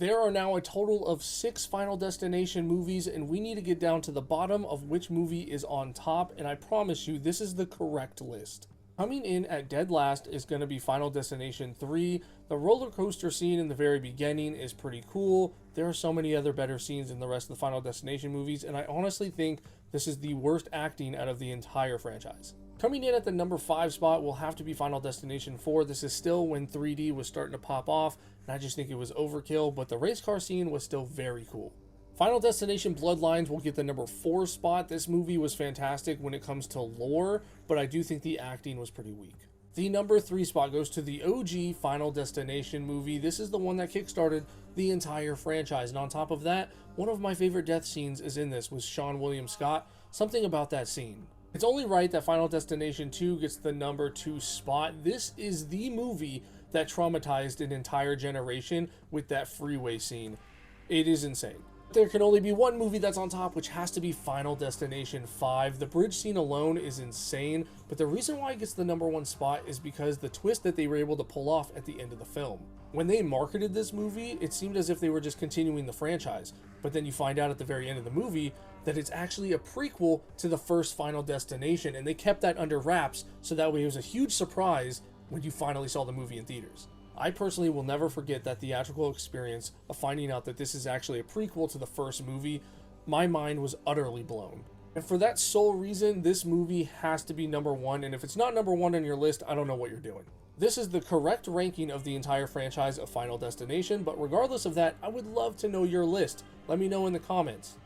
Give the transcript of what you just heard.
There are now a total of 6 Final Destination movies, and we need to get down to the bottom of which movie is on top, and I promise you, this is the correct list. Coming in at dead last is going to be Final Destination 3. The roller coaster scene in the very beginning is pretty cool. There are so many other better scenes in the rest of the Final Destination movies, and I honestly think this is the worst acting out of the entire franchise. Coming in at the number 5 spot will have to be Final Destination 4. This is still when 3D was starting to pop off, and I just think it was overkill, but the race car scene was still very cool. Final Destination Bloodlines will get the number 4 spot. This movie was fantastic when it comes to lore, but I do think the acting was pretty weak. The number 3 spot goes to the OG Final Destination movie. This is the one that kickstarted the entire franchise, and on top of that, one of my favorite death scenes is in this with Seann William Scott. Something about that scene. It's only right that Final Destination 2 gets the number 2 spot. This is the movie that traumatized an entire generation with that freeway scene. It is insane. There can only be one movie that's on top, which has to be Final Destination 5. The bridge scene alone is insane, but the reason why it gets the number 1 spot is because the twist that they were able to pull off at the end of the film. When they marketed this movie, it seemed as if they were just continuing the franchise, but then you find out at the very end of the movie that it's actually a prequel to the first Final Destination, and they kept that under wraps, so that way it was a huge surprise when you finally saw the movie in theaters. I personally will never forget that theatrical experience of finding out that this is actually a prequel to the first movie. My mind was utterly blown. And for that sole reason, this movie has to be number 1, and if it's not number 1 on your list, I don't know what you're doing. This is the correct ranking of the entire franchise of Final Destination, but regardless of that, I would love to know your list. Let me know in the comments.